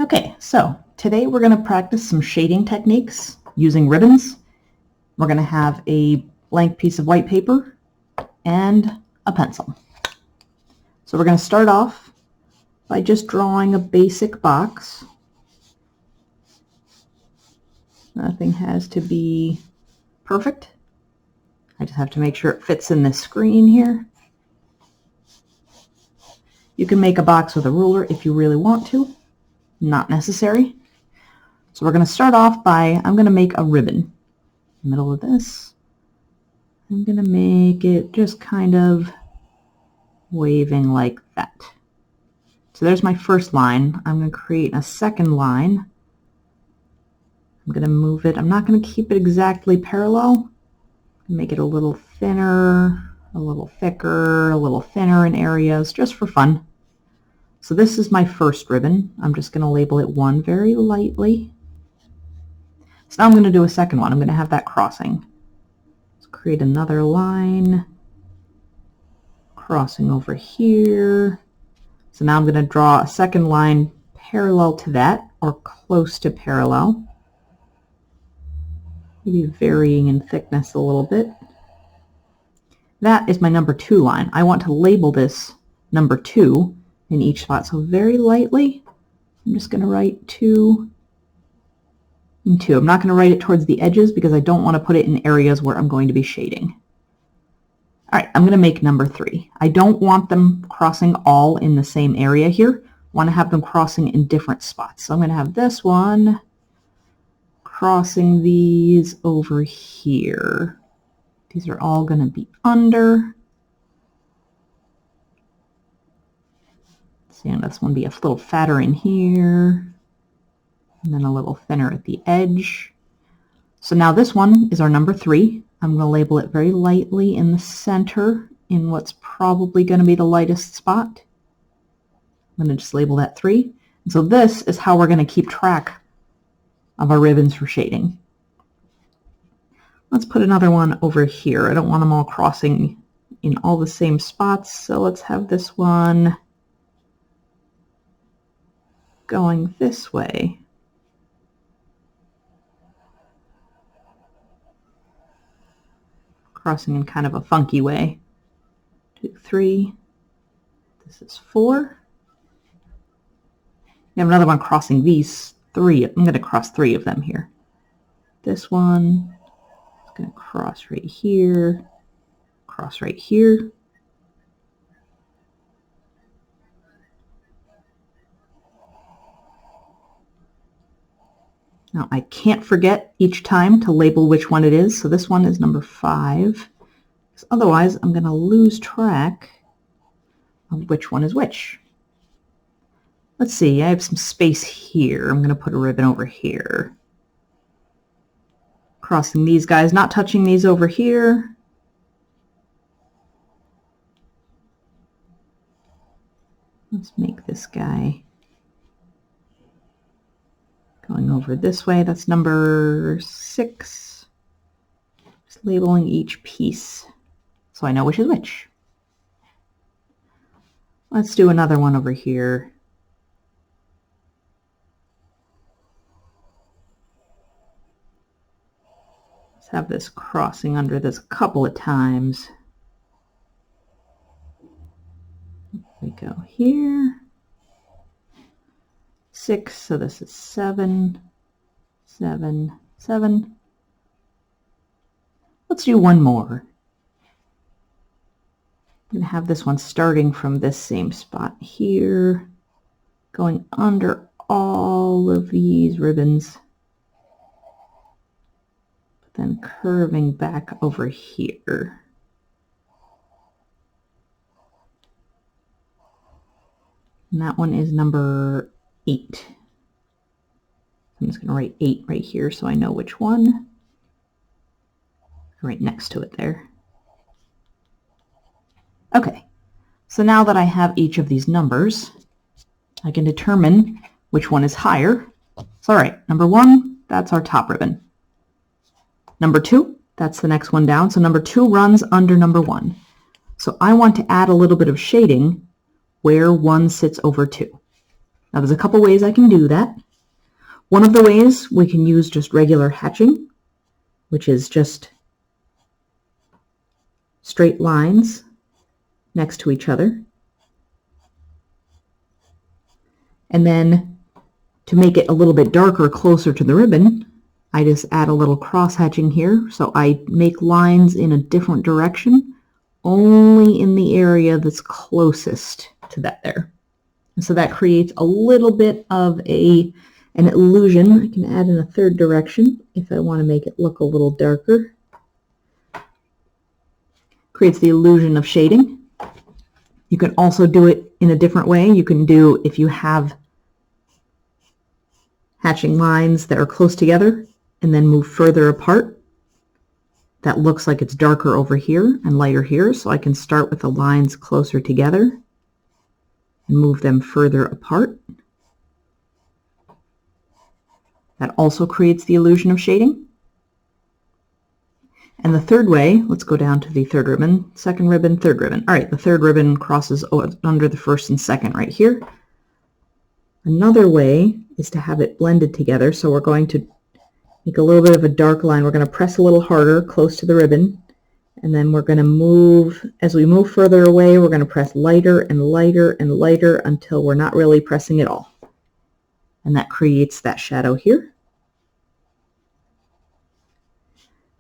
Okay, so today we're going to practice some shading techniques using ribbons. We're going to have a blank piece of white paper and a pencil. So we're going to start off by just drawing a basic box. Nothing has to be perfect. I just have to make sure it fits in this screen here. You can make a box with a ruler if you really want to. Not necessary. So we're going to start off by, I'm going to make a ribbon. In the middle of this, I'm going to make it just kind of waving like that. So there's my first line. I'm going to create a second line. I'm going to move it. I'm not going to keep it exactly parallel. Make it a little thinner, a little thicker, a little thinner in areas, just for fun. So this is my first ribbon. I'm just going to label it 1 very lightly. So now I'm going to do a second one. I'm going to have that crossing. Let's create another line, crossing over here. So now I'm going to draw a second line parallel to that, or close to parallel. Maybe varying in thickness a little bit. That is my number 2 line. I want to label this number 2 in each spot. So very lightly, I'm just going to write 2 and 2. I'm not going to write it towards the edges because I don't want to put it in areas where I'm going to be shading. All right, I'm going to make number 3. I don't want them crossing all in the same area here. I want to have them crossing in different spots. So I'm going to have this one crossing these over here. These are all going to be under. See, and this one be a little fatter in here, and then a little thinner at the edge. So now this one is our number 3. I'm going to label it very lightly in the center, in what's probably going to be the lightest spot. I'm going to just label that 3. And so this is how we're going to keep track of our ribbons for shading. Let's put another one over here. I don't want them all crossing in all the same spots, so let's have this one going this way. Crossing in kind of a funky way. 2, 3. This is 4. We have another one crossing these 3. I'm going to cross 3 of them here. This one is going to cross right here, cross right here. Now I can't forget each time to label which one it is, so this one is number 5. Because otherwise I'm going to lose track of which one is which. Let's see, I have some space here. I'm going to put a ribbon over here. Crossing these guys, not touching these over here. Let's make this guy going over this way. That's number 6. Just labeling each piece so I know which is which. Let's do another one over here. Let's have this crossing under this a couple of times. We go here. 6, so this is 7, 7, 7. Let's do one more. I'm going to have this one starting from this same spot here, going under all of these ribbons, but then curving back over here. And that one is number 8. I'm just going to write 8 right here so I know which one. Right next to it there. Okay, so now that I have each of these numbers, I can determine which one is higher. So all right, number 1, that's our top ribbon. Number 2, that's the next one down. So number 2 runs under number 1. So I want to add a little bit of shading where 1 sits over 2. Now there's a couple ways I can do that. One of the ways we can use just regular hatching, which is just straight lines next to each other. And then to make it a little bit darker closer to the ribbon, I just add a little cross hatching here. So I make lines in a different direction, only in the area that's closest to that there. And so that creates a little bit of an illusion. I can add in a third direction if I want to make it look a little darker. Creates the illusion of shading. You can also do it in a different way. You can do, if you have hatching lines that are close together and then move further apart, that looks like it's darker over here and lighter here. So I can start with the lines closer together and move them further apart. That also creates the illusion of shading. And the third way, let's go down to the third ribbon, second ribbon, third ribbon. All right, the third ribbon crosses under the first and second right here. Another way is to have it blended together. So we're going to make a little bit of a dark line. We're going to press a little harder close to the ribbon. And then we're going to move, as we move further away, we're going to press lighter and lighter and lighter until we're not really pressing at all. And that creates that shadow here.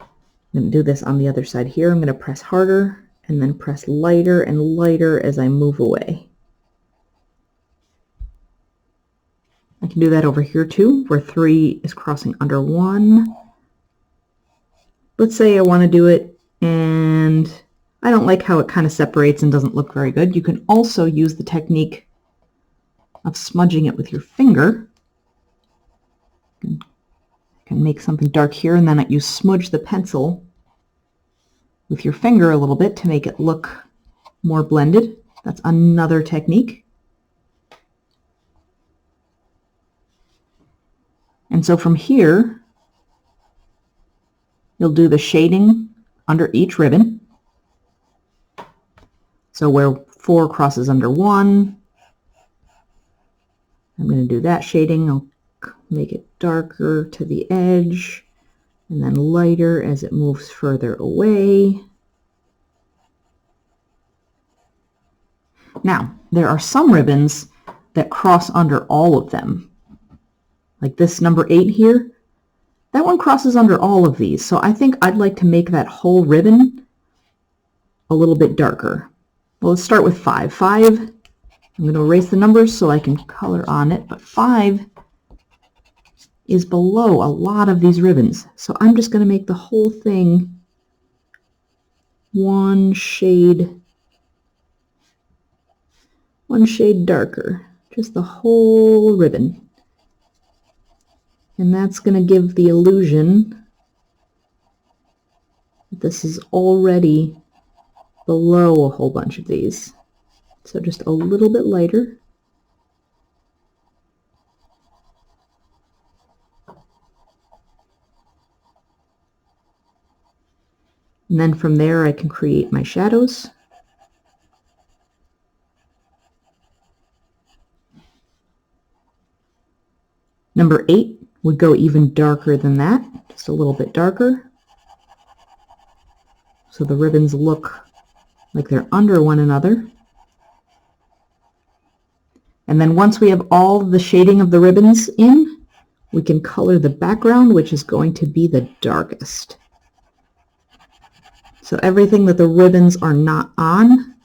I'm going to do this on the other side here. I'm going to press harder and then press lighter and lighter as I move away. I can do that over here too, where 3 is crossing under 1. Let's say I want to do it and I don't like how it kind of separates and doesn't look very good. You can also use the technique of smudging it with your finger. You can make something dark here, and then you smudge the pencil with your finger a little bit to make it look more blended. That's another technique. And so from here, you'll do the shading under each ribbon. So where 4 crosses under 1, I'm going to do that shading. I'll make it darker to the edge and then lighter as it moves further away. Now, there are some ribbons that cross under all of them. Like this number 8 here, that one crosses under all of these. So I think I'd like to make that whole ribbon a little bit darker. Well, let's start with 5. 5, I'm going to erase the numbers so I can color on it, but 5 is below a lot of these ribbons. So I'm just going to make the whole thing one shade darker, just the whole ribbon. And that's going to give the illusion that this is already below a whole bunch of these. So just a little bit lighter. And then from there I can create my shadows. Number 8 would go even darker than that, just a little bit darker. So the ribbons look like they're under one another. And then once we have all the shading of the ribbons in, we can color the background, which is going to be the darkest. So everything that the ribbons are not on,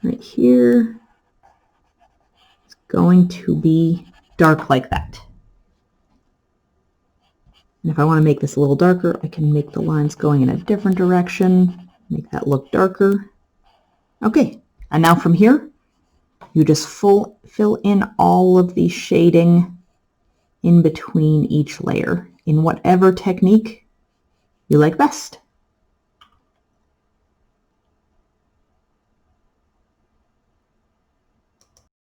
right here, is going to be dark like that. And if I want to make this a little darker, I can make the lines going in a different direction, make that look darker. Okay, and now from here, you just fill in all of the shading in between each layer in whatever technique you like best.